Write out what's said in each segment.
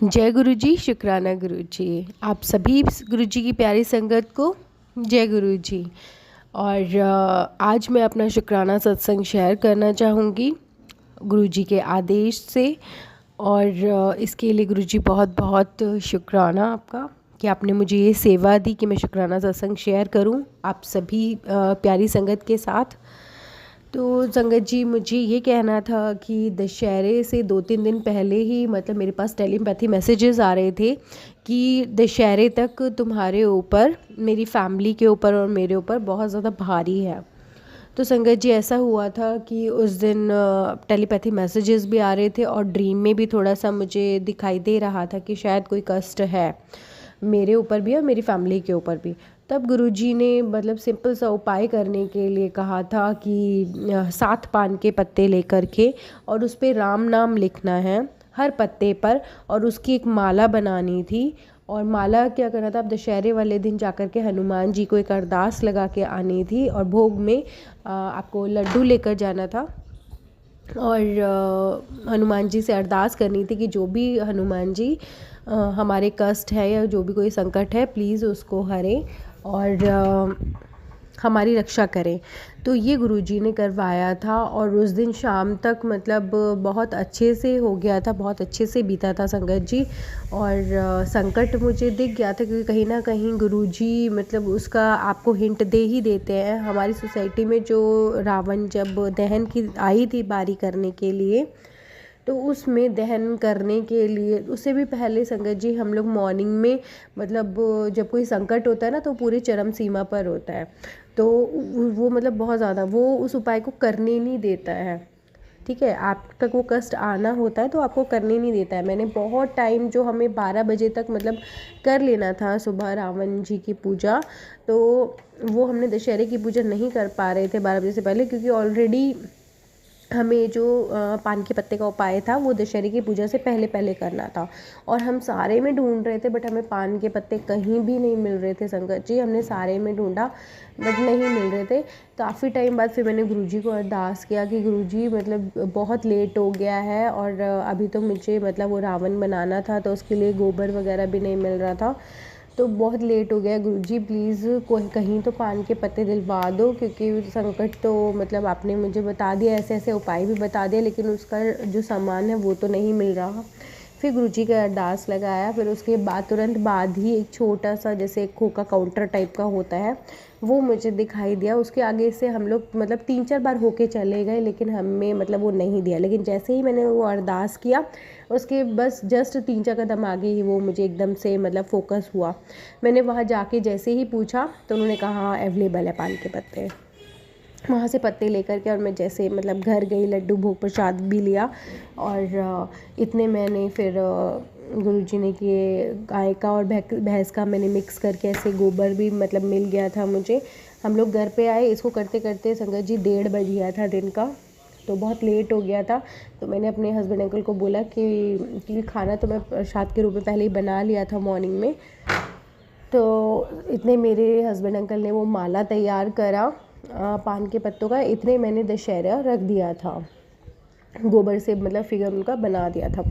जय गुरु जी, शुक्राना गुरु जी। आप सभी गुरु जी की प्यारी संगत को जय गुरु जी। और आज मैं अपना शुक्राना सत्संग शेयर करना चाहूँगी गुरु जी के आदेश से। और इसके लिए गुरु जी बहुत बहुत शुक्राना आपका कि आपने मुझे ये सेवा दी कि मैं शुक्राना सत्संग शेयर करूँ आप सभी प्यारी संगत के साथ। तो संगत जी, मुझे ये कहना था कि दशहरे से 2-3 दिन पहले ही मतलब मेरे पास टेलीपैथी मैसेजेस आ रहे थे कि दशहरे तक तुम्हारे ऊपर, मेरी फैमिली के ऊपर और मेरे ऊपर बहुत ज़्यादा भारी है। तो संगत जी, ऐसा हुआ था कि उस दिन टेलीपैथी मैसेजेस भी आ रहे थे और ड्रीम में भी थोड़ा सा मुझे दिखाई दे रहा था कि शायद कोई कष्ट है मेरे ऊपर भी और मेरी फैमिली के ऊपर भी। तब गुरुजी ने मतलब सिंपल सा उपाय करने के लिए कहा था कि 7 पान के पत्ते लेकर के और उस पर राम नाम लिखना है हर पत्ते पर, और उसकी एक माला बनानी थी। और माला क्या करना था, आप दशहरे वाले दिन जाकर के हनुमान जी को एक अरदास लगा के आनी थी और भोग में आपको लड्डू लेकर जाना था। और हनुमान जी से अरदास करनी थी कि जो भी हनुमान जी हमारे कष्ट है या जो भी कोई संकट है प्लीज़ उसको हरें और हमारी रक्षा करें। तो ये गुरुजी ने करवाया था और उस दिन शाम तक मतलब बहुत अच्छे से हो गया था, बहुत अच्छे से बीता था संगत जी। और संकट मुझे दिख गया था क्योंकि कहीं ना कहीं गुरुजी मतलब उसका आपको हिंट दे ही देते हैं। हमारी सोसाइटी में जो रावण जब दहन की आई थी बारी करने के लिए, तो उसमें दहन करने के लिए उससे भी पहले संगत जी हम लोग मॉर्निंग में मतलब जब कोई संकट होता है ना तो पूरे चरम सीमा पर होता है, तो वो मतलब बहुत ज़्यादा वो उस उपाय को करने नहीं देता है। ठीक है, आप तक वो कष्ट आना होता है तो आपको करने नहीं देता है। मैंने बहुत टाइम जो हमें 12 बजे तक मतलब कर लेना था सुबह रावण जी की पूजा, तो वो हमने दशहरे की पूजा नहीं कर पा रहे थे 12 बजे से पहले, क्योंकि ऑलरेडी हमें जो पान के पत्ते का उपाय था वो दशहरे की पूजा से पहले पहले करना था। और हम सारे में ढूंढ रहे थे बट हमें पान के पत्ते कहीं भी नहीं मिल रहे थे संगत जी। हमने सारे में ढूंढा बट नहीं मिल रहे थे। काफ़ी टाइम बाद फिर मैंने गुरुजी को अरदास किया कि गुरुजी मतलब बहुत लेट हो गया है और अभी तो मुझे मतलब वो रावण बनाना था तो उसके लिए गोबर वगैरह भी नहीं मिल रहा था, तो बहुत लेट हो गया गुरुजी, प्लीज़ कोई कहीं तो पान के पत्ते दिलवा दो, क्योंकि संकट तो मतलब आपने मुझे बता दिया, ऐसे ऐसे उपाय भी बता दिया, लेकिन उसका जो सामान है वो तो नहीं मिल रहा। फिर गुरुजी का अरदास लगाया। फिर उसके बाद तुरंत बाद ही एक छोटा सा जैसे एक खोखा काउंटर टाइप का होता है वो मुझे दिखाई दिया। उसके आगे से हम लोग मतलब 3-4 बार होके चले गए लेकिन हमें मतलब वो नहीं दिया। लेकिन जैसे ही मैंने वो अरदास किया उसके बस जस्ट 3-4 कदम आगे ही वो मुझे एकदम से मतलब फोकस हुआ। मैंने वहाँ जाके जैसे ही पूछा तो उन्होंने कहा हाँ अवेलेबल है पान के पत्ते। वहाँ से पत्ते लेकर के और मैं जैसे मतलब घर गई, लड्डू भोग प्रसाद भी लिया और इतने मैंने फिर गुरुजी ने किए गाय का और भैंस का मैंने मिक्स करके ऐसे गोबर भी मतलब मिल गया था मुझे। हम लोग घर पे आए, इसको करते करते संगत जी 1:30 बज गया था दिन का, तो बहुत लेट हो गया था। तो मैंने अपने हस्बैंड अंकल को बोला कि खाना तो मैं प्रसाद के रूप में पहले ही बना लिया था मॉर्निंग में। तो इतने मेरे हस्बैंड अंकल ने वो माला तैयार करा पान के पत्तों का, इतने मैंने दशहरा रख दिया था, गोबर से मतलब फिगर उनका बना दिया था,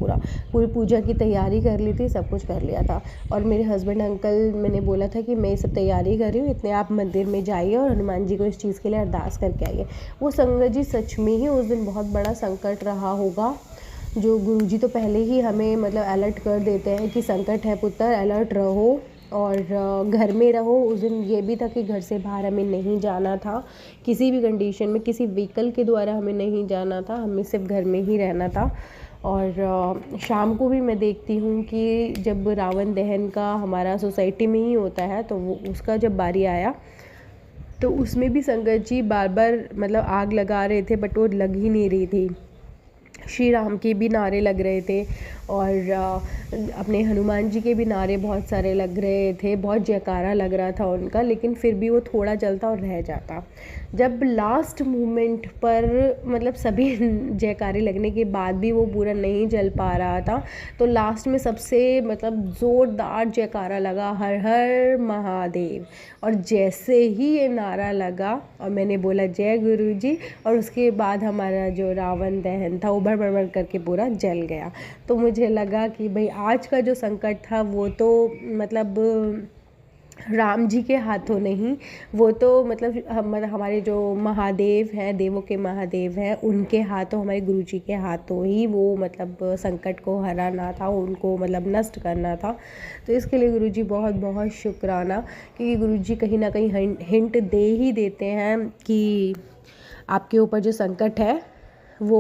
पूरी पूजा की तैयारी कर ली थी, सब कुछ कर लिया था। और मेरे हस्बैंड अंकल, मैंने बोला था कि मैं ये सब तैयारी कर रही हूँ, इतने आप मंदिर में जाइए और हनुमान जी को इस चीज़ के लिए अरदास करके आइए। वो संगत जी सच में ही उस दिन बहुत बड़ा संकट रहा होगा। जो गुरुजी तो पहले ही हमें मतलब अलर्ट कर देते हैं कि संकट है पुत्र, अलर्ट रहो और घर में रहो। उस दिन ये भी था कि घर से बाहर हमें नहीं जाना था, किसी भी कंडीशन में किसी व्हीकल के द्वारा हमें नहीं जाना था, हमें सिर्फ घर में ही रहना था। और शाम को भी मैं देखती हूँ कि जब रावण दहन का हमारा सोसाइटी में ही होता है तो वो उसका जब बारी आया तो उसमें भी संगत जी बार बार मतलब आग लगा रहे थे बट वो लग ही नहीं रही थी। श्री राम के भी नारे लग रहे थे और अपने हनुमान जी के भी नारे बहुत सारे लग रहे थे, बहुत जयकारा लग रहा था उनका, लेकिन फिर भी वो थोड़ा जलता और रह जाता। जब लास्ट मोमेंट पर मतलब सभी जयकारे लगने के बाद भी वो पूरा नहीं जल पा रहा था, तो लास्ट में सबसे मतलब ज़ोरदार जयकारा लगा, हर हर महादेव। और जैसे ही ये नारा लगा और मैंने बोला जय गुरु जी, और उसके बाद हमारा जो रावण दहन था वो भड़ भड़ भड़ करके पूरा जल गया। तो मुझे मुझे लगा कि भाई आज का जो संकट था वो तो मतलब राम जी के हाथों नहीं, वो तो मतलब हमारे जो महादेव हैं, देवों के महादेव हैं, उनके हाथों, हमारे गुरु जी के हाथों ही वो मतलब संकट को हराना था, उनको मतलब नष्ट करना था। तो इसके लिए गुरु जी बहुत बहुत शुक्राना, क्योंकि गुरु जी कहीं ना कहीं हिंट दे ही देते हैं कि आपके ऊपर जो संकट है वो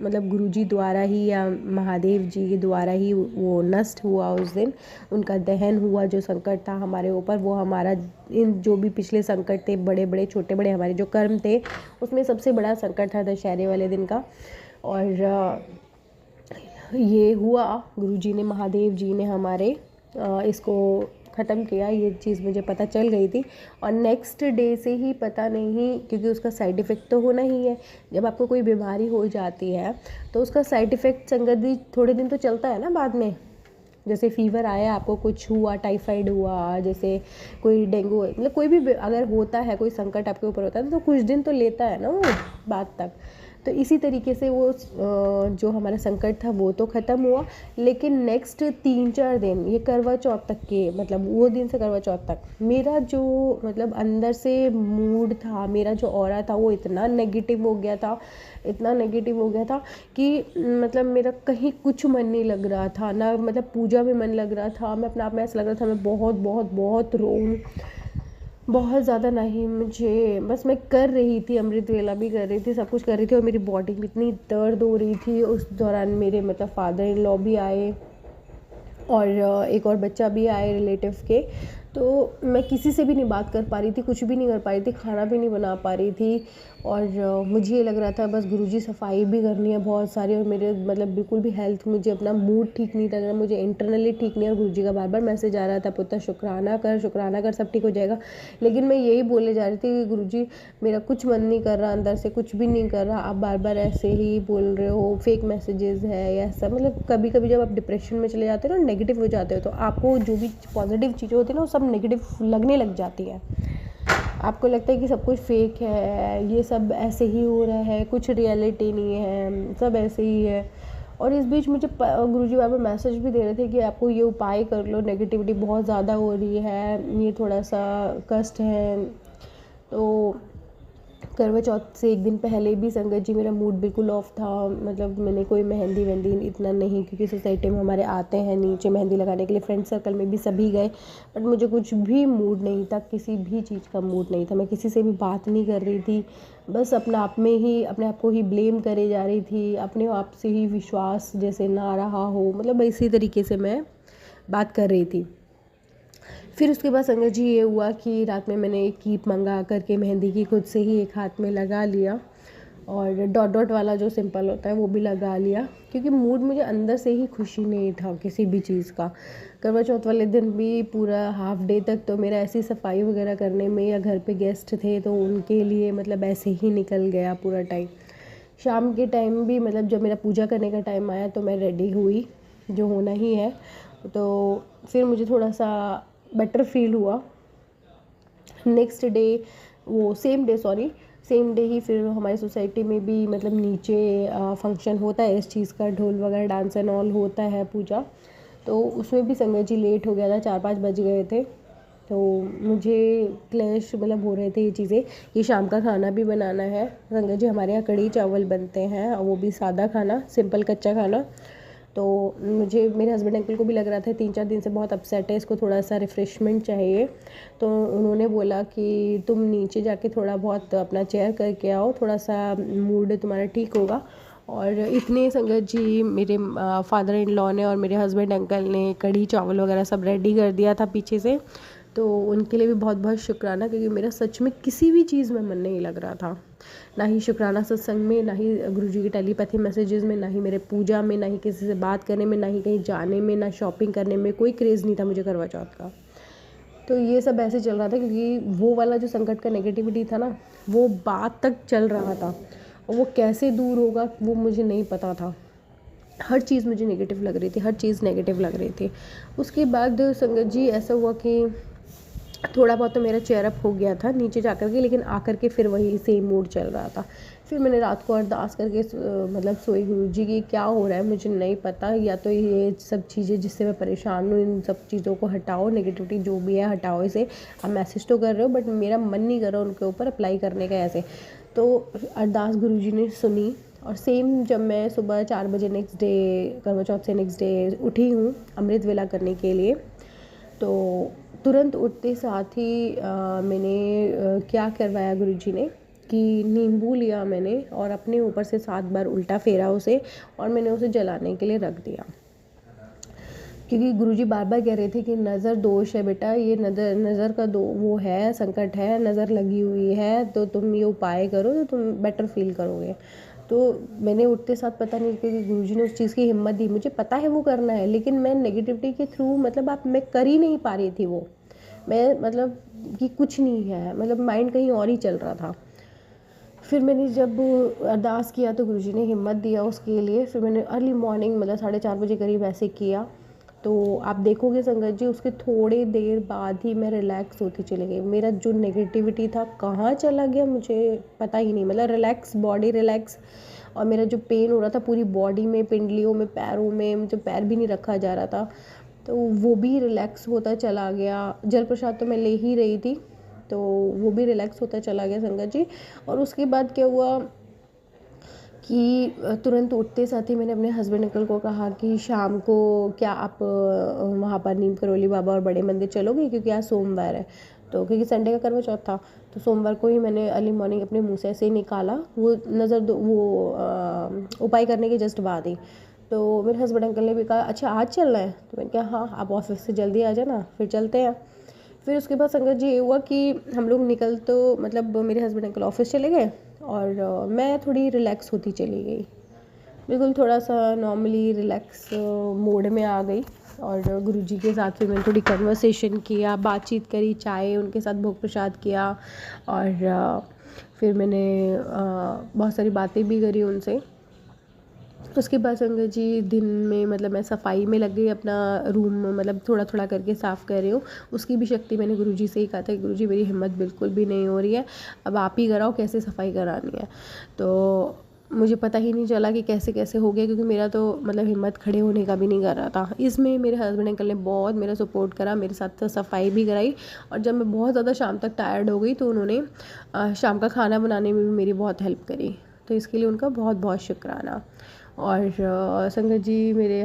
मतलब गुरुजी द्वारा ही या महादेव जी के द्वारा ही वो नष्ट हुआ। उस दिन उनका दहन हुआ। जो संकट था हमारे ऊपर, वो हमारा इन जो भी पिछले संकट थे, बड़े बड़े छोटे बड़े हमारे जो कर्म थे, उसमें सबसे बड़ा संकट था दशहरे वाले दिन का। और ये हुआ, गुरुजी ने, महादेव जी ने हमारे इसको ख़त्म किया। ये चीज़ मुझे पता चल गई थी, और नेक्स्ट डे से ही पता नहीं, क्योंकि उसका साइड इफ़ेक्ट तो होना ही है। जब आपको कोई बीमारी हो जाती है तो उसका साइड इफ़ेक्ट संगत जी थोड़े दिन तो चलता है ना बाद में। जैसे फीवर आया, आपको कुछ हुआ, टाइफाइड हुआ, जैसे कोई डेंगू, मतलब कोई भी अगर होता है, कोई संकट आपके ऊपर होता है तो कुछ दिन तो लेता है ना वो बाद तक। तो इसी तरीके से वो जो हमारा संकट था वो तो ख़त्म हुआ, लेकिन नेक्स्ट 3-4 दिन, ये करवा चौथ तक के, मतलब वो दिन से करवा चौथ तक, मेरा जो मतलब अंदर से मूड था, मेरा जो ऑरा था, वो इतना नेगेटिव हो गया था, इतना नेगेटिव हो गया था कि मतलब मेरा कहीं कुछ मन नहीं लग रहा था ना, मतलब पूजा में मन लग रहा था, मैं अपने आप में ऐसा लग रहा था मैं बहुत बहुत बहुत रोऊं, बहुत ज़्यादा नहीं। मुझे बस, मैं कर रही थी, अमृत वेला भी कर रही थी, सब कुछ कर रही थी, और मेरी बॉडी में इतनी दर्द हो रही थी। उस दौरान मेरे मतलब फादर इन लॉ भी आए, और एक और बच्चा भी आए रिलेटिव के। तो मैं किसी से भी नहीं बात कर पा रही थी, कुछ भी नहीं कर पा रही थी, खाना भी नहीं बना पा रही थी। और मुझे ये लग रहा था बस गुरुजी सफाई भी करनी है बहुत सारी, और मेरे मतलब बिल्कुल भी हेल्थ, मुझे अपना मूड ठीक नहीं लग रहा, मुझे इंटरनली ठीक नहीं है। और गुरुजी का बार बार मैसेज आ रहा था, पुत्र शुक्राना कर, सब ठीक हो जाएगा। लेकिन मैं यही बोले जा रही थी कि गुरुजी मेरा कुछ मन नहीं कर रहा, अंदर से कुछ भी नहीं कर रहा, आप बार बार ऐसे ही बोल रहे हो, फेक मैसेजेस है या सब। मतलब कभी कभी जब आप डिप्रेशन में चले जाते हो ना, नेगेटिव हो जाते हो, तो आपको जो भी पॉजिटिव चीज़ें होती है ना, वो सब नेगेटिव लगने लग जाती है। आपको लगता है कि सब कुछ फेक है, ये सब ऐसे ही हो रहा है, कुछ रियलिटी नहीं है, सब ऐसे ही है। और इस बीच मुझे गुरुजी बार बार मैसेज भी दे रहे थे कि आपको ये उपाय कर लो, नेगेटिविटी बहुत ज़्यादा हो रही है, ये थोड़ा सा कष्ट है। तो करवा चौथ से एक दिन पहले भी संगत जी मेरा मूड बिल्कुल ऑफ था, मतलब मैंने कोई मेहंदी वेहंदी इतना नहीं, क्योंकि सोसाइटी में हमारे आते हैं नीचे मेहंदी लगाने के लिए, फ्रेंड सर्कल में भी सभी गए, बट मुझे कुछ भी मूड नहीं था, किसी भी चीज़ का मूड नहीं था। मैं किसी से भी बात नहीं कर रही थी, बस अपने आप में ही, अपने आप को ही ब्लेम करे जा रही थी, अपने आप से ही विश्वास जैसे ना रहा हो, मतलब इसी तरीके से मैं बात कर रही थी। फिर उसके बाद संगत जी ये हुआ कि रात में मैंने एक कीप मंगा करके मेहंदी की खुद से ही एक हाथ में लगा लिया, और डॉट डॉट वाला जो सिंपल होता है वो भी लगा लिया, क्योंकि मूड मुझे अंदर से ही खुशी नहीं था किसी भी चीज़ का। करवा चौथ वाले दिन भी पूरा हाफ डे तक तो मेरा ऐसी सफाई वगैरह करने में, या घर पे गेस्ट थे तो उनके लिए मतलब ऐसे ही निकल गया पूरा टाइम। शाम के टाइम भी मतलब जब मेरा पूजा करने का टाइम आया तो मैं रेडी हुई, जो होना ही है। तो फिर मुझे थोड़ा सा बेटर फील हुआ। नेक्स्ट डे, वो सेम डे ही फिर हमारी सोसाइटी में भी मतलब नीचे फंक्शन होता है इस चीज़ का, ढोल वगैरह डांस एंड ऑल होता है पूजा। तो उसमें भी संगत जी लेट हो गया था, 4-5 बज गए थे। तो मुझे क्लैश मतलब हो रहे थे ये चीज़ें, ये शाम का खाना भी बनाना है। संगत जी हमारे यहाँ कढ़ी चावल बनते हैं, और वो भी सादा खाना, सिंपल कच्चा खाना। तो मुझे, मेरे हस्बैंड अंकल को भी लग रहा था 3-4 दिन से बहुत अपसेट है, इसको थोड़ा सा रिफ़्रेशमेंट चाहिए। तो उन्होंने बोला कि तुम नीचे जाके थोड़ा बहुत अपना चेयर करके आओ, थोड़ा सा मूड तुम्हारा ठीक होगा। और इतने संगत जी मेरे फादर इन लॉ ने और मेरे हस्बैंड अंकल ने कढ़ी चावल वगैरह सब रेडी कर दिया था पीछे से। तो उनके लिए भी बहुत बहुत शुक्राना, क्योंकि मेरा सच में किसी भी चीज़ में मन नहीं लग रहा था, ना ही शुक्राना सत्संग में, ना ही गुरुजी की टेलीपैथी मैसेजेस में, ना ही मेरे पूजा में, ना ही किसी से बात करने में, ना ही कहीं जाने में, ना शॉपिंग करने में, कोई क्रेज़ नहीं था मुझे करवा चौथ का। तो ये सब ऐसे चल रहा था, क्योंकि वो वाला जो संकट का नेगेटिविटी था ना, वो बात तक चल रहा था, और वो कैसे दूर होगा वो मुझे नहीं पता था। हर चीज़ मुझे नेगेटिव लग रही थी, हर चीज़ नेगेटिव लग रही थी। उसके बाद संगत जी ऐसा हुआ कि थोड़ा बहुत तो मेरा चेयर अप हो गया था नीचे जाकर के, लेकिन आकर के फिर वही सेम मूड चल रहा था। फिर मैंने रात को अरदास करके मतलब सोई गुरुजी की क्या हो रहा है मुझे नहीं पता, या तो ये सब चीज़ें जिससे मैं परेशान हूँ इन सब चीज़ों को हटाओ, नेगेटिविटी जो भी है हटाओ इसे। आप मैसेज तो कर रहे हो बट मेरा मन नहीं कर रहा उनके ऊपर अप्लाई करने का ऐसे। तो अरदास गुरुजी ने सुनी और सेम जब मैं सुबह 4 बजे नेक्स्ट डे करवा चौथ से नेक्स्ट डे उठी हूँ अमृत वेला करने के लिए, तो तुरंत उठते साथ ही मैंने क्या करवाया गुरुजी ने कि नींबू लिया मैंने और अपने ऊपर से 7 बार उल्टा फेरा उसे और मैंने उसे जलाने के लिए रख दिया। क्योंकि गुरुजी बार बार कह रहे थे कि नज़र दोष है बेटा, ये नज़र का वो है, संकट है, नज़र लगी हुई है, तो तुम ये उपाय करो तो तुम बेटर फील करोगे। तो मैंने उठते साथ पता नहीं क्योंकि गुरुजी ने उस चीज़ की हिम्मत दी, मुझे पता है वो करना है लेकिन मैं नेगेटिविटी के थ्रू मतलब मैं कर ही नहीं पा रही थी वो, मैं मतलब कि कुछ नहीं है, मतलब माइंड कहीं और ही चल रहा था। फिर मैंने जब अरदास किया तो गुरुजी ने हिम्मत दिया उसके लिए। फिर मैंने अर्ली मॉर्निंग मतलब 4:30 बजे करीब ऐसे किया, तो आप देखोगे संगत जी उसके थोड़ी देर बाद ही मैं रिलैक्स होती चली गई। मेरा जो नेगेटिविटी था कहाँ चला गया मुझे पता ही नहीं, मतलब रिलैक्स, बॉडी रिलैक्स, और मेरा जो पेन हो रहा था पूरी बॉडी में, पिंडलियों में, पैरों में, मुझे पैर भी नहीं रखा जा रहा था, तो वो भी रिलैक्स होता चला गया। जल प्रसाद तो मैं ले ही रही थी, तो वो भी रिलैक्स होता चला गया संगत जी। और उसके बाद क्या हुआ कि तुरंत उठते साथ ही मैंने अपने हस्बैंड अंकल को कहा कि शाम को क्या आप वहाँ पर नीम करौली बाबा और बड़े मंदिर चलोगे, क्योंकि आज सोमवार है, तो क्योंकि संडे का करवा चौथ था, तो सोमवार को ही मैंने अर्ली मॉर्निंग अपने मुँह से ऐसे ही निकाला वो उपाय करने के जस्ट बाद ही। तो मेरे हस्बैंड अंकल ने भी कहा अच्छा आज चलना है, तो मैंने कहा हाँ आप ऑफिस से जल्दी आ जाना फिर चलते हैं। फिर उसके बाद संगत जी ये हुआ कि हम लोग निकल तो मतलब मेरे हस्बैंड अंकल ऑफिस चले गए और मैं थोड़ी रिलैक्स होती चली गई, बिल्कुल थोड़ा सा नॉर्मली रिलैक्स मोड में आ गई। और गुरुजी के साथ फिर मैंने थोड़ी कन्वर्सेशन किया, बातचीत करी, चाय उनके साथ भोग प्रसाद किया और फिर मैंने बहुत सारी बातें भी करी उनसे। उसके बाद संगत जी दिन में मतलब मैं सफाई में लग गई, अपना रूम मतलब थोड़ा थोड़ा करके साफ़ कर रही हूँ। उसकी भी शक्ति मैंने गुरुजी से ही कहा था कि गुरुजी मेरी हिम्मत बिल्कुल भी नहीं हो रही है, अब आप ही कराओ कैसे सफाई करानी है। तो मुझे पता ही नहीं चला कि कैसे कैसे हो गया, क्योंकि मेरा तो मतलब हिम्मत खड़े होने का भी नहीं कर रहा था। इसमें मेरे हस्बैंड अंकल ने बहुत मेरा सपोर्ट करा, मेरे साथ सफाई भी कराई, और जब मैं बहुत ज़्यादा शाम तक टायर्ड हो गई तो उन्होंने शाम का खाना बनाने में भी मेरी बहुत हेल्प करी, तो इसके लिए उनका बहुत बहुत शुक्राना। और संगत जी मेरे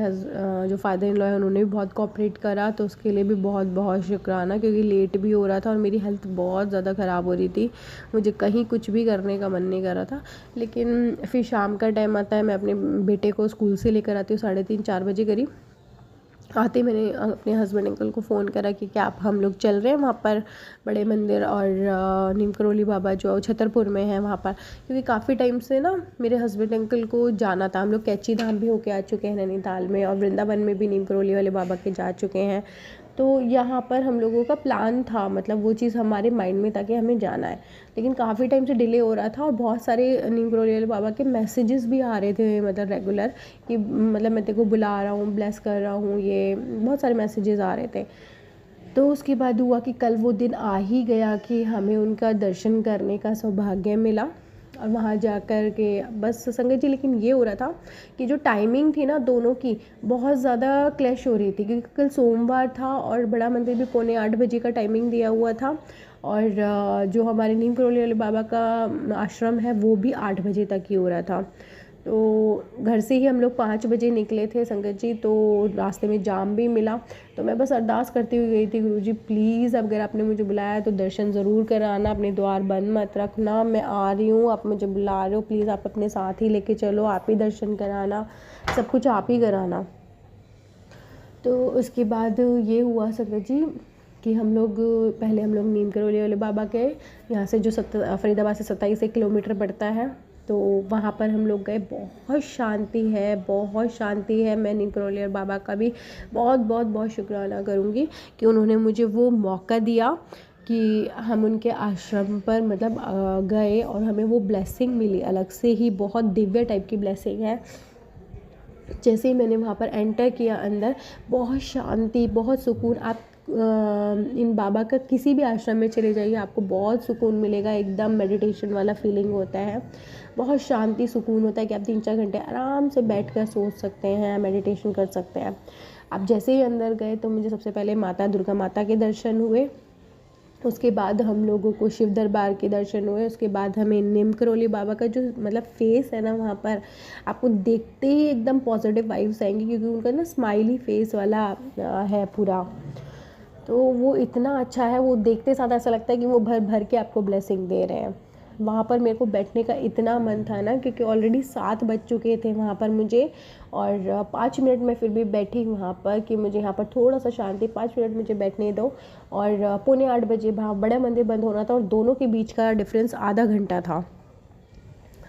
जो फादर इन लॉ है उन्होंने भी बहुत कोऑपरेट करा, तो उसके लिए भी बहुत बहुत शुक्राना, क्योंकि लेट भी हो रहा था और मेरी हेल्थ बहुत ज़्यादा ख़राब हो रही थी, मुझे कहीं कुछ भी करने का मन नहीं कर रहा था। लेकिन फिर शाम का टाइम आता है, मैं अपने बेटे को स्कूल से लेकर आती हूँ 3:30-4 बजे करीब। आते मैंने अपने हस्बैंड अंकल को फ़ोन करा कि क्या आप हम लोग चल रहे हैं वहाँ पर बड़े मंदिर और नीम करौली बाबा जो छतरपुर में है वहाँ पर, क्योंकि काफ़ी टाइम से ना मेरे हस्बैंड अंकल को जाना था। हम लोग कैची धाम भी होके आ चुके हैं नैनीताल में, और वृंदावन में भी नीम करौली वाले बाबा के जा चुके हैं, तो यहाँ पर हम लोगों का प्लान था, मतलब वो चीज़ हमारे माइंड में था कि हमें जाना है, लेकिन काफ़ी टाइम से डिले हो रहा था और बहुत सारे नीम करौली वाले बाबा के मैसेजेस भी आ रहे थे मतलब रेगुलर कि मतलब मैं तेरे को बुला रहा हूँ, ब्लेस कर रहा हूँ, ये बहुत सारे मैसेजेस आ रहे थे। तो उसके बाद हुआ कि कल वो दिन आ ही गया कि हमें उनका दर्शन करने का सौभाग्य मिला, और वहाँ जाकर के बस संगत जी, लेकिन ये हो रहा था कि जो टाइमिंग थी ना दोनों की बहुत ज़्यादा क्लैश हो रही थी, क्योंकि कल सोमवार था और बड़ा मंदिर भी 7:45 बजे का टाइमिंग दिया हुआ था, और जो हमारे नीम करौली वाले बाबा का आश्रम है वो भी 8 बजे तक ही हो रहा था। तो घर से ही हम लोग 5 बजे निकले थे संगत जी, तो रास्ते में जाम भी मिला, तो मैं बस अरदास करती हुई गई थी, गुरुजी प्लीज़ अगर आपने मुझे बुलाया तो दर्शन ज़रूर कराना, अपने द्वार बंद मत रखना, मैं आ रही हूँ, आप मुझे बुला रहे हो, प्लीज़ आप अपने साथ ही लेके चलो, आप ही दर्शन कराना, सब कुछ आप ही कराना। तो उसके बाद ये हुआ संगत जी कि हम लोग नीम करौली वाले बाबा के यहाँ से जो फरीदाबाद से 27 किलोमीटर पड़ता है, तो वहाँ पर हम लोग गए। बहुत शांति है, बहुत शांति है। मैं नीम करौली वाले बाबा का भी बहुत बहुत बहुत शुक्राना करूँगी कि उन्होंने मुझे वो मौका दिया कि हम उनके आश्रम पर मतलब गए और हमें वो ब्लेसिंग मिली, अलग से ही बहुत दिव्य टाइप की ब्लेसिंग है। जैसे ही मैंने वहाँ पर एंटर किया अंदर, बहुत शांति, बहुत सुकून। आप इन बाबा का किसी भी आश्रम में चले जाइए, आपको बहुत सुकून मिलेगा, एकदम मेडिटेशन वाला फीलिंग होता है, बहुत शांति सुकून होता है कि आप 3-4 घंटे आराम से बैठ कर सोच सकते हैं, मेडिटेशन कर सकते हैं। आप जैसे ही अंदर गए तो मुझे सबसे पहले माता दुर्गा माता के दर्शन हुए, उसके बाद हम लोगों को शिव दरबार के दर्शन हुए, उसके बाद हमें नीम करोली बाबा का जो मतलब फेस है ना, वहाँ पर आपको देखते ही एकदम पॉजिटिव वाइब्स आएंगी, क्योंकि उनका ना स्माइली फेस वाला है पूरा। तो वो इतना अच्छा है, वो देखते साथ ऐसा लगता है कि वो भर भर के आपको ब्लेसिंग दे रहे हैं। वहाँ पर मेरे को बैठने का इतना मन था ना, क्योंकि ऑलरेडी 7 बज चुके थे वहाँ पर मुझे, और 5 मिनट में फिर भी बैठी वहाँ पर कि मुझे यहाँ पर थोड़ा सा शांति, 5 मिनट मुझे बैठने दो। और 7:45 बजे वहाँ बड़ा मंदिर बंद होना था, और दोनों के बीच का डिफरेंस आधा घंटा था,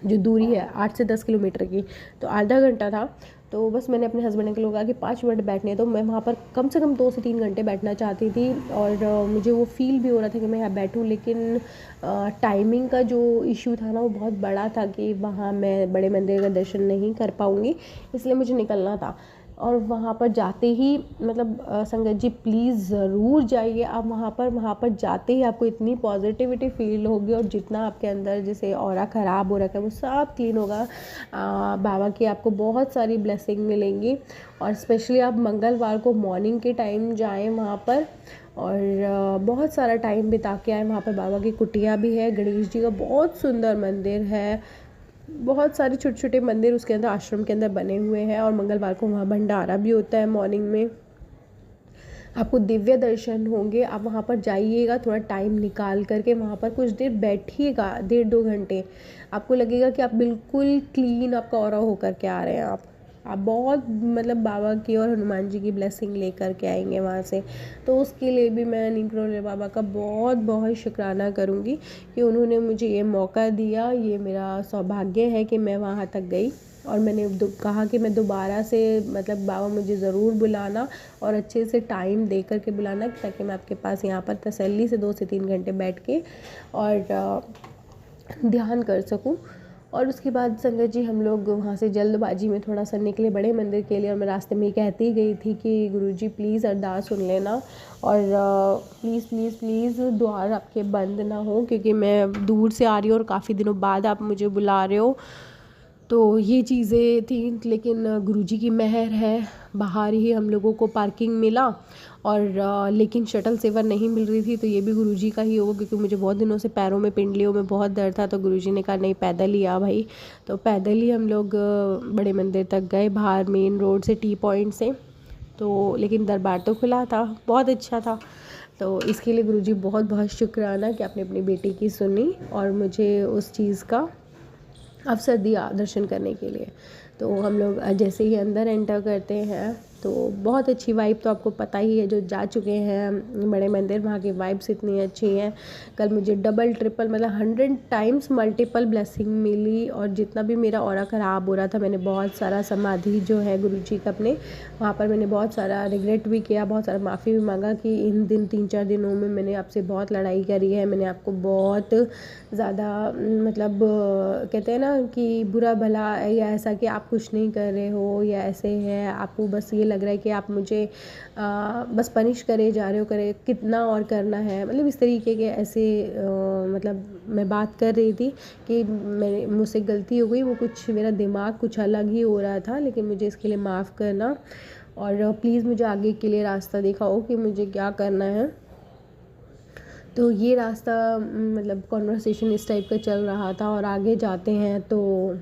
जो दूरी है 8 से 10 किलोमीटर की, तो आधा घंटा था। तो बस मैंने अपने हस्बैंड के लोग कहा कि 5 मिनट बैठने, तो मैं वहाँ पर कम से कम 2 से 3 घंटे बैठना चाहती थी, और मुझे वो फील भी हो रहा था कि मैं यहाँ बैठूँ, लेकिन टाइमिंग का जो इशू था ना, वो बहुत बड़ा था कि वहाँ मैं बड़े मंदिर का दर्शन नहीं कर पाऊँगी, इसलिए मुझे निकलना था। और वहाँ पर जाते ही मतलब संगत जी प्लीज़ ज़रूर जाइए आप वहाँ पर जाते ही आपको इतनी पॉजिटिविटी फील होगी, और जितना आपके अंदर जैसे ऑरा ख़राब हो रखा है वो सब क्लीन होगा। बाबा की आपको बहुत सारी ब्लेसिंग मिलेंगी, और स्पेशली आप मंगलवार को मॉर्निंग के टाइम जाएं वहाँ पर, और बहुत सारा टाइम बिता के आए। वहाँ पर बाबा की कुटिया भी है, गणेश जी का बहुत सुंदर मंदिर है, बहुत सारे छोटे छोटे मंदिर उसके अंदर आश्रम के अंदर बने हुए हैं, और मंगलवार को वहाँ भंडारा भी होता है मॉर्निंग में, आपको दिव्य दर्शन होंगे। आप वहाँ पर जाइएगा, थोड़ा टाइम निकाल करके वहाँ पर कुछ देर बैठिएगा, 1.5-2 घंटे, आपको लगेगा कि आप बिल्कुल क्लीन आपका ऑरा होकर के आ रहे हैं। आप बहुत मतलब बाबा की और हनुमान जी की ब्लेसिंग लेकर के आएंगे वहाँ से। तो उसके लिए भी मैं नीम करोली बाबा का बहुत बहुत शुक्राना करूँगी कि उन्होंने मुझे ये मौका दिया, ये मेरा सौभाग्य है कि मैं वहाँ तक गई। और मैंने कहा कि मैं दोबारा से मतलब बाबा मुझे ज़रूर बुलाना, और अच्छे से टाइम दे कर के बुलाना, ताकि मैं आपके पास यहाँ पर तसल्ली से 2 से 3 घंटे बैठ के और ध्यान कर सकूं। और उसके बाद संगत जी हम लोग वहाँ से जल्दबाजी में थोड़ा सा निकले बड़े मंदिर के लिए, और मैं रास्ते में कहती गई थी कि गुरुजी प्लीज़ अरदास सुन लेना, और प्लीज़ प्लीज़ प्लीज़ द्वार आपके बंद ना हो, क्योंकि मैं दूर से आ रही हूँ और काफ़ी दिनों बाद आप मुझे बुला रहे हो। तो ये चीज़ें थी, लेकिन गुरुजी की मेहर है, बाहर ही हम लोगों को पार्किंग मिला, और लेकिन शटल सेवा नहीं मिल रही थी, तो ये भी गुरुजी का ही होगा, क्योंकि मुझे बहुत दिनों से पैरों में पिंडलियों में बहुत दर्द था। तो गुरुजी ने कहा नहीं पैदल ही आ भाई, तो पैदल ही हम लोग बड़े मंदिर तक गए, बाहर मेन रोड से टी पॉइंट से। तो लेकिन दरबार तो खुला था, बहुत अच्छा था। तो इसके लिए गुरुजी बहुत बहुत शुक्राना कि आपने अपनी बेटी की सुनी और मुझे उस चीज़ का अवसर दिया दर्शन करने के लिए। तो हम लोग जैसे ही अंदर एंटर करते हैं तो बहुत अच्छी वाइब, तो आपको पता ही है जो जा चुके हैं बड़े मंदिर, वहाँ की वाइब्स इतनी अच्छी हैं। कल मुझे डबल ट्रिपल मतलब 100 टाइम्स मल्टीपल ब्लेसिंग मिली, और जितना भी मेरा ऑरा ख़राब हो रहा था, मैंने बहुत सारा समाधि जो है गुरुजी का अपने वहाँ पर मैंने बहुत सारा रिग्रेट भी किया, बहुत सारा माफ़ी भी मांगा कि इन दिन 3-4 दिनों में मैंने आपसे बहुत लड़ाई करी है, मैंने आपको बहुत ज़्यादा मतलब कहते हैं ना कि बुरा भला, या ऐसा कि आप कुछ नहीं कर रहे हो, या ऐसे है आपको बस ये लग रहा है कि आप मुझे बस पनिश करे जा रहे हो, करे कितना और करना है, मतलब इस तरीके के ऐसे मतलब मैं बात कर रही थी कि मैंने मुझसे गलती हो गई, वो कुछ मेरा दिमाग कुछ अलग ही हो रहा था, लेकिन मुझे इसके लिए माफ़ करना, और प्लीज़ मुझे आगे के लिए रास्ता दिखाओ कि मुझे क्या करना है। तो ये रास्ता मतलब कॉन्वर्सेशन इस टाइप का चल रहा था, और आगे जाते हैं तो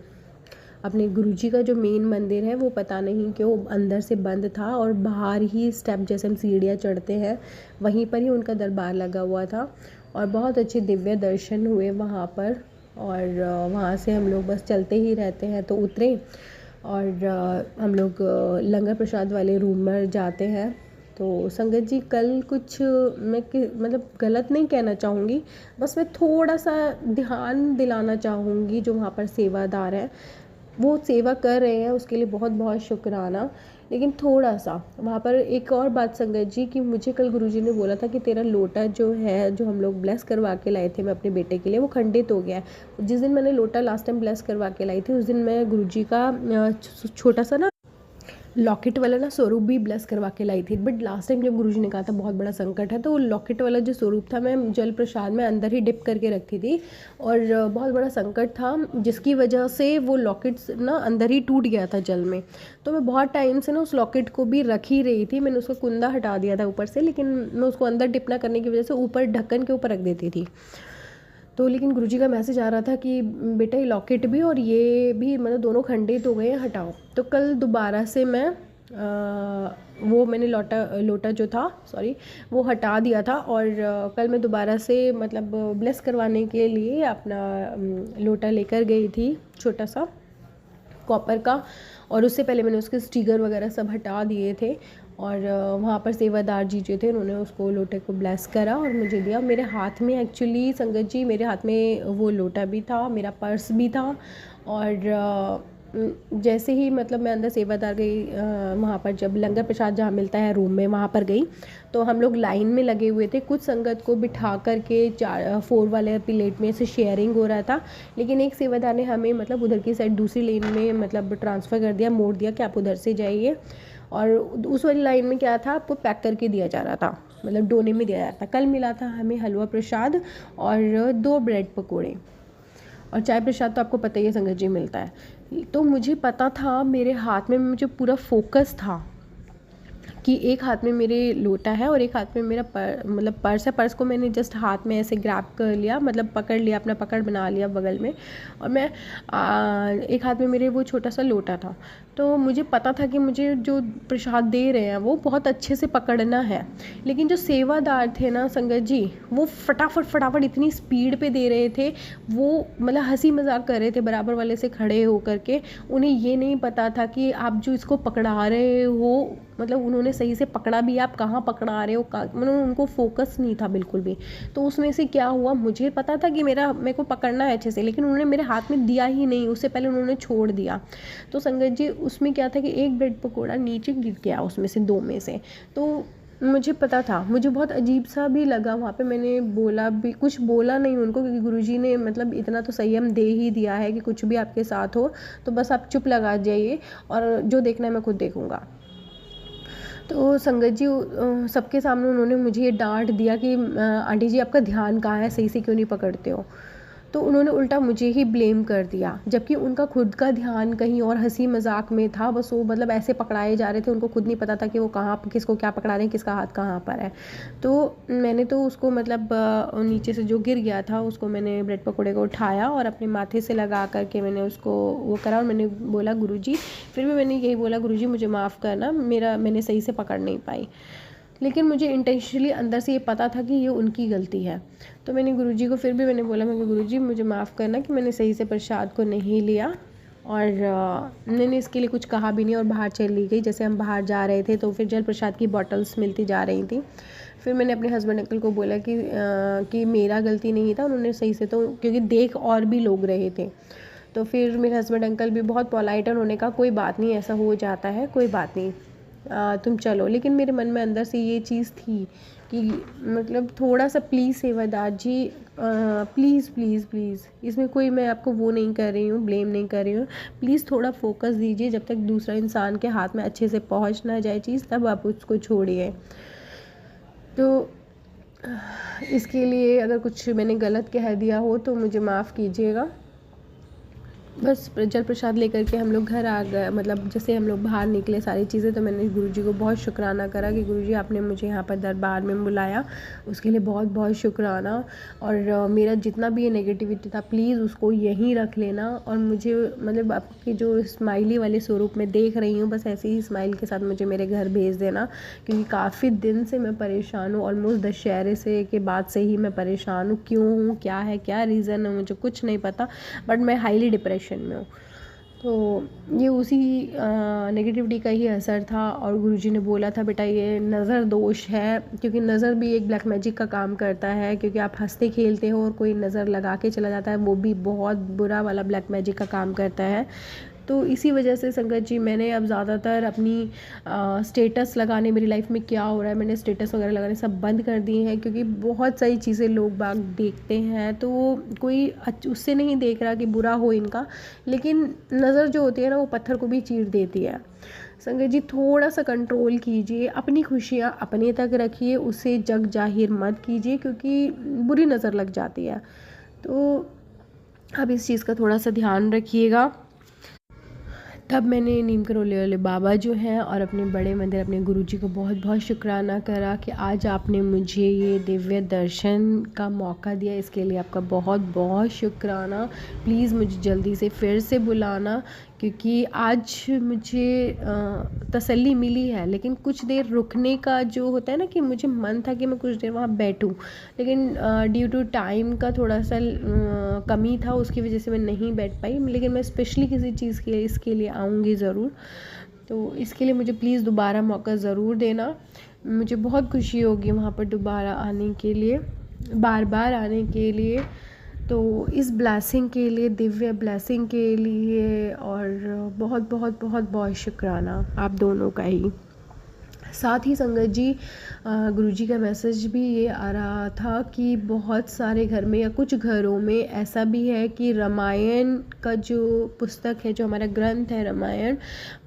अपने गुरुजी का जो मेन मंदिर है वो पता नहीं क्यों अंदर से बंद था, और बाहर ही स्टेप जैसे हम सीढ़ियाँ चढ़ते हैं वहीं पर ही उनका दरबार लगा हुआ था, और बहुत अच्छे दिव्य दर्शन हुए वहाँ पर। और वहाँ से हम लोग बस चलते ही रहते हैं, तो उतरे और हम लोग लंगर प्रसाद वाले रूम में जाते हैं। तो संगत जी कल कुछ मैं मतलब गलत नहीं कहना चाहूँगी, बस मैं थोड़ा सा ध्यान दिलाना चाहूँगी, जो वहाँ पर सेवादार हैं वो सेवा कर रहे हैं उसके लिए बहुत बहुत शुक्राना। लेकिन थोड़ा सा वहाँ पर एक और बात संगत जी कि मुझे कल गुरुजी ने बोला था कि तेरा लोटा जो है, जो हम लोग ब्लेस करवा के लाए थे मैं अपने बेटे के लिए, वो खंडित हो गया है। जिस दिन मैंने लोटा लास्ट टाइम ब्लेस करवा के लाई थी, उस दिन मैं गुरुजी का छोटा सा ना लॉकेट वाला ना स्वरूप भी ब्लेस करवा के लाई थी, बट लास्ट टाइम जब गुरुजी ने कहा था बहुत बड़ा संकट है, तो वो लॉकेट वाला जो स्वरूप था मैं जल प्रसाद में अंदर ही डिप करके रखी थी, और बहुत बड़ा संकट था जिसकी वजह से वो लॉकेट ना अंदर ही टूट गया था जल में। तो मैं बहुत टाइम से ना उस लॉकेट को भी रख ही रही थी, मैंने उसका कुंदा हटा दिया था ऊपर से, लेकिन मैं उसको अंदर डिप ना करने की वजह से ऊपर ढक्कन के ऊपर रख देती थी। तो लेकिन गुरुजी का मैसेज आ रहा था कि बेटा ये लॉकेट भी और ये भी मतलब दोनों खंडित हो गए हैं, हटाओ। तो कल दोबारा से मैं वो मैंने लोटा जो था वो हटा दिया था, और कल मैं दोबारा से मतलब ब्लेस करवाने के लिए अपना लोटा लेकर गई थी, छोटा सा कॉपर का। और उससे पहले मैंने उसके स्टिकर वगैरह सब हटा दिए थे, और वहाँ पर सेवादार जी जो थे उन्होंने उसको लोटे को ब्लेस करा और मुझे दिया। मेरे हाथ में एक्चुअली संगत जी मेरे हाथ में वो लोटा भी था, मेरा पर्स भी था, और जैसे ही मतलब मैं अंदर सेवादार गई, वहाँ पर जब लंगर प्रसाद जहाँ मिलता है रूम में वहाँ पर गई, तो हम लोग लाइन में लगे हुए थे। कुछ संगत को बिठा कर के 4 वाले प्लेट में से शेयरिंग हो रहा था, लेकिन एक सेवादार ने हमें मतलब उधर की साइड दूसरी लेन में मतलब ट्रांसफ़र कर दिया, मोड़ दिया कि आप उधर से जाइए। और उस वाली लाइन में क्या था, आपको पैक करके दिया जा रहा था, मतलब डोने में दिया जा रहा था। कल मिला था हमें हलवा प्रसाद और 2 ब्रेड पकोड़े, और चाय प्रसाद तो आपको पता ही है संगत जी मिलता है। तो मुझे पता था, मेरे हाथ में मुझे पूरा फोकस था कि एक हाथ में मेरे लोटा है और एक हाथ में मेरा मतलब पर्स है। पर्स को मैंने जस्ट हाथ में ऐसे ग्रैब कर लिया, मतलब पकड़ लिया, अपना पकड़ बना लिया बगल में, और मैं एक हाथ में मेरे वो छोटा सा लोटा था। तो मुझे पता था कि मुझे जो प्रसाद दे रहे हैं वो बहुत अच्छे से पकड़ना है, लेकिन जो सेवादार थे ना संगत जी, वो फटाफट इतनी स्पीड पे दे रहे थे, वो मतलब हंसी मजाक कर रहे थे बराबर वाले से खड़े होकर के। उन्हें ये नहीं पता था कि आप जो इसको पकड़ा रहे हो, मतलब उन्होंने सही से पकड़ा भी, आप कहाँ पकड़ा रहे हो, मतलब उनको फोकस नहीं था बिल्कुल भी। तो उसमें से क्या हुआ, मुझे पता था कि मेरे को पकड़ना है अच्छे से, लेकिन उन्होंने मेरे हाथ में दिया ही नहीं, उससे पहले उन्होंने छोड़ दिया। तो संगत जी उसमें क्या था कि एक ब्रेड पकौड़ा नीचे गिर गया उसमें से 2 में से। तो मुझे पता था, मुझे बहुत अजीब सा भी लगा वहाँ पे। मैंने बोला भी, कुछ बोला नहीं उनको, क्योंकि गुरुजी ने मतलब इतना तो संयम दे ही दिया है कि कुछ भी आपके साथ हो तो बस आप चुप लगा जाइए, और जो देखना है मैं खुद देखूँगा। तो संगत जी सबके सामने उन्होंने मुझे ये डांट दिया कि आंटी जी आपका ध्यान कहाँ है, सही से क्यों नहीं पकड़ते हो। तो उन्होंने उल्टा मुझे ही ब्लेम कर दिया, जबकि उनका खुद का ध्यान कहीं और हंसी मजाक में था। बस वो मतलब ऐसे पकड़ाए जा रहे थे, उनको खुद नहीं पता था कि वो कहाँ किसको क्या पकड़ा रहे हैं, किसका हाथ कहाँ पर है। तो मैंने तो उसको मतलब नीचे से जो गिर गया था उसको मैंने ब्रेड पकौड़े को उठाया और अपने माथे से लगा करके मैंने उसको वो करा, और मैंने बोला गुरुजी, फिर भी मैंने यही बोला गुरुजी मुझे माफ़ करना, मैंने सही से पकड़ नहीं पाई। लेकिन मुझे इंटेंशनली अंदर से ये पता था कि ये उनकी गलती है। तो मैंने गुरुजी को फिर भी मैंने बोला, मैं गुरुजी मुझे माफ़ करना कि मैंने सही से प्रसाद को नहीं लिया, और मैंने इसके लिए कुछ कहा भी नहीं और बाहर चली गई। जैसे हम बाहर जा रहे थे तो फिर जल प्रसाद की बॉटल्स मिलती जा रही थी। फिर मैंने अपने हस्बैंड अंकल को बोला कि मेरा गलती नहीं था, उन्होंने सही से, तो क्योंकि देख और भी लोग रहे थे। तो फिर मेरे हस्बैंड अंकल भी बहुत पोलाइट है, उन्होंने कहा कोई बात नहीं, ऐसा हो जाता है, कोई बात नहीं, तुम चलो। लेकिन मेरे मन में अंदर से ये चीज़ थी कि मतलब थोड़ा सा प्लीज़ सेवादार जी, प्लीज़ प्लीज़ प्लीज़, इसमें कोई मैं आपको वो नहीं कर रही हूँ, ब्लेम नहीं कर रही हूँ, प्लीज़ थोड़ा फोकस दीजिए, जब तक दूसरा इंसान के हाथ में अच्छे से पहुँच ना जाए चीज़ तब आप उसको छोड़िए। तो इसके लिए अगर कुछ मैंने गलत कह दिया हो तो मुझे माफ़ कीजिएगा। बस जल प्रसाद लेकर के हम लोग घर आ गए, मतलब जैसे हम लोग बाहर निकले सारी चीज़ें, तो मैंने गुरुजी को बहुत शुक्राना करा कि गुरुजी आपने मुझे यहाँ पर दरबार में बुलाया, उसके लिए बहुत बहुत शुक्राना। और मेरा जितना भी ये नेगेटिविटी था प्लीज़ उसको यहीं रख लेना, और मुझे मतलब आपकी जो स्माइली वाले स्वरूप में देख रही हूँ बस ऐसे ही स्माइल के साथ मुझे मेरे घर भेज देना, क्योंकि काफ़ी दिन से मैं परेशान हूँ। ऑलमोस्ट दशहरे से के बाद से ही मैं परेशान हूँ, क्यों हूँ, क्या है, क्या रीज़न है, मुझे कुछ नहीं पता, बट मैं हाईली डिप्रेशन में हूँ। तो ये उसी नेगेटिविटी का ही असर था। और गुरुजी ने बोला था बेटा ये नज़र दोष है, क्योंकि नज़र भी एक ब्लैक मैजिक का काम करता है, क्योंकि आप हंसते खेलते हो और कोई नज़र लगा के चला जाता है, वो भी बहुत बुरा वाला ब्लैक मैजिक का काम करता है। तो इसी वजह से संगत जी मैंने अब ज़्यादातर अपनी स्टेटस लगाने, मेरी लाइफ में क्या हो रहा है, मैंने स्टेटस वगैरह लगाने सब बंद कर दिए हैं, क्योंकि बहुत सारी चीज़ें लोग बाग देखते हैं, तो कोई उससे नहीं देख रहा कि बुरा हो इनका, लेकिन नज़र जो होती है ना वो पत्थर को भी चीर देती है। संगत जी थोड़ा सा कंट्रोल कीजिए, अपनी खुशियाँ अपने तक रखिए, उसे जग जाहिर मत कीजिए क्योंकि बुरी नज़र लग जाती है। तो अब इस चीज़ का थोड़ा सा ध्यान रखिएगा। तब मैंने नीम करौली वाले बाबा जो हैं और अपने बड़े मंदिर अपने गुरुजी को बहुत बहुत शुक्राना करा कि आज आपने मुझे ये दिव्य दर्शन का मौका दिया, इसके लिए आपका बहुत बहुत शुक्राना। प्लीज़ मुझे जल्दी से फिर से बुलाना क्योंकि आज मुझे तसल्ली मिली है, लेकिन कुछ देर रुकने का जो होता है ना कि मुझे मन था कि मैं कुछ देर वहाँ बैठूं, लेकिन ड्यू टू टाइम का थोड़ा सा कमी था, उसकी वजह से मैं नहीं बैठ पाई। लेकिन मैं स्पेशली किसी चीज़ के लिए इसके लिए आऊँगी ज़रूर, तो इसके लिए मुझे प्लीज़ दोबारा मौका ज़रूर देना। मुझे बहुत खुशी होगी वहाँ पर दोबारा आने के लिए, बार बार आने के लिए। तो इस ब्लेसिंग के लिए, दिव्य ब्लेसिंग के लिए और बहुत बहुत बहुत बहुत शुक्राना आप दोनों का ही। साथ ही संगत जी गुरुजी का मैसेज भी ये आ रहा था कि बहुत सारे घर में या कुछ घरों में ऐसा भी है कि रामायण का जो पुस्तक है, जो हमारा ग्रंथ है रामायण,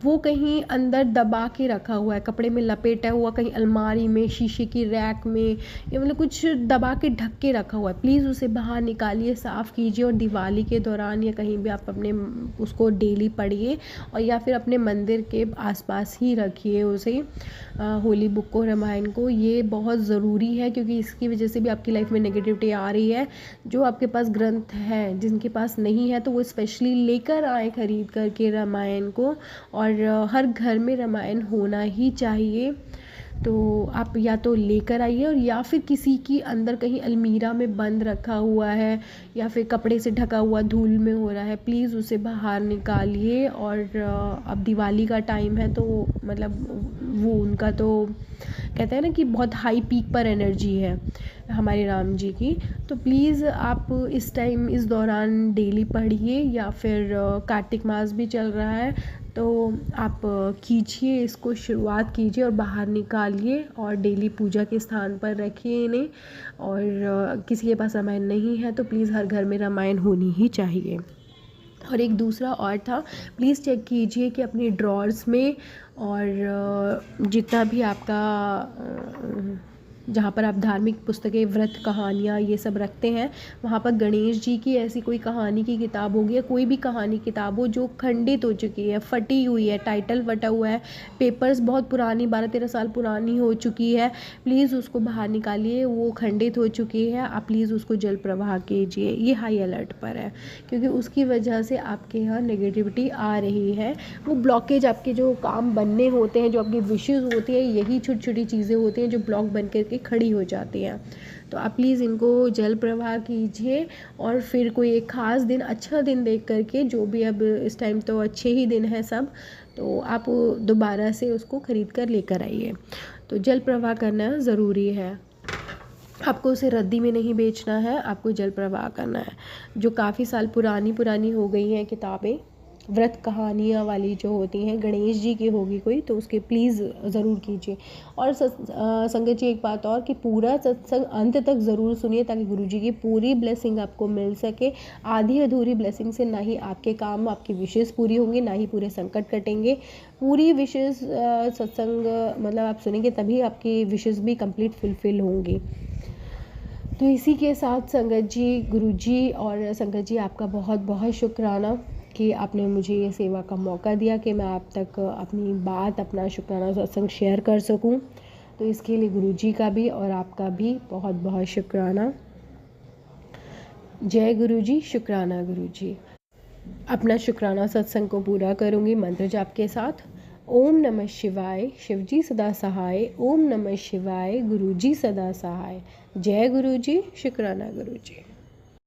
वो कहीं अंदर दबा के रखा हुआ है, कपड़े में लपेटा हुआ, कहीं अलमारी में, शीशे की रैक में, या मतलब कुछ दबा के ढक के रखा हुआ है। प्लीज़ उसे बाहर निकालिए, साफ़ कीजिए और दिवाली के दौरान या कहीं भी आप अपने उसको डेली पढ़िए और या फिर अपने मंदिर के आसपास ही रखिए उसे, होली बुक को, रामायण को। ये बहुत ज़रूरी है क्योंकि इसकी वजह से भी आपकी लाइफ में नेगेटिविटी आ रही है। जो आपके पास ग्रंथ है, जिनके पास नहीं है तो वो स्पेशली लेकर आए ख़रीद करके रामायण को, और हर घर में रामायण होना ही चाहिए। तो आप या तो लेकर आइए और या फिर किसी की अंदर कहीं अलमीरा में बंद रखा हुआ है या फिर कपड़े से ढका हुआ धूल में हो रहा है, प्लीज़ उसे बाहर निकालिए। और अब दिवाली का टाइम है तो मतलब वो उनका तो कहते हैं ना कि बहुत हाई पीक पर एनर्जी है हमारे राम जी की, तो प्लीज़ आप इस टाइम, इस दौरान डेली पढ़िए, या फिर कार्तिक मास भी चल रहा है तो आप कीजिए, इसको शुरुआत कीजिए और बाहर निकालिए और डेली पूजा के स्थान पर रखिए इन्हें। और किसी के पास रामायण नहीं है तो प्लीज़ हर घर में रामायण होनी ही चाहिए। और एक दूसरा और था, प्लीज़ चेक कीजिए कि अपने ड्रॉर्स में और जितना भी आपका जहाँ पर आप धार्मिक पुस्तकें, व्रत, कहानियाँ ये सब रखते हैं, वहाँ पर गणेश जी की ऐसी कोई कहानी की किताब होगी या कोई भी कहानी किताब हो जो खंडित हो चुकी है, फटी हुई है, टाइटल फटा हुआ है, पेपर्स बहुत पुरानी 12-13 साल पुरानी हो चुकी है, प्लीज़ उसको बाहर निकालिए, वो खंडित हो चुकी है, आप प्लीज़ उसको जल प्रवाह कीजिए। ये हाई अलर्ट पर है क्योंकि उसकी वजह से आपके यहाँ नेगेटिविटी आ रही है। वो ब्लॉकेज, आपके जो काम बनने होते हैं, जो आपकी विशेज़ होती है, यही छोटी छोटी चीज़ें होती हैं जो ब्लॉक बन करके खड़ी हो जाती हैं। तो आप प्लीज़ इनको जल प्रवाह कीजिए और फिर कोई एक ख़ास दिन, अच्छा दिन देख करके, जो भी अब इस टाइम तो अच्छे ही दिन हैं सब, तो आप दोबारा से उसको ख़रीद कर लेकर आइए। तो जल प्रवाह करना ज़रूरी है, आपको उसे रद्दी में नहीं बेचना है, आपको जल प्रवाह करना है। जो काफ़ी साल पुरानी हो गई हैं किताबें, व्रत कहानियाँ वाली जो होती हैं, गणेश जी की होगी कोई तो उसके प्लीज़ ज़रूर कीजिए। और संगत जी एक बात और, कि पूरा सत्संग अंत तक ज़रूर सुनिए ताकि गुरुजी की पूरी ब्लेसिंग आपको मिल सके। आधी अधूरी ब्लेसिंग से ना ही आपके काम, आपकी विशेज़ पूरी होंगी, ना ही पूरे संकट कटेंगे। पूरी विशेज़ सत्संग मतलब आप सुनेंगे तभी आपकी विशेज़ भी कंप्लीट फुलफ़िल होंगी। तो इसी के साथ संगत जी, गुरुजी और संगत जी आपका बहुत बहुत शुक्राना कि आपने मुझे ये सेवा का मौका दिया कि मैं आप तक अपनी बात, अपना शुक्राना सत्संग शेयर कर सकूं। तो इसके लिए गुरुजी का भी और आपका भी बहुत बहुत शुक्राना। जय गुरुजी, शुक्राना गुरुजी। अपना शुक्राना सत्संग को पूरा करूंगी मंत्र जाप के साथ। ओम नमः शिवाय, शिवजी सदा सहाय। ओम नमः शिवाय, गुरुजी सदा सहाय। जय गुरुजी, शुक्राना गुरुजी।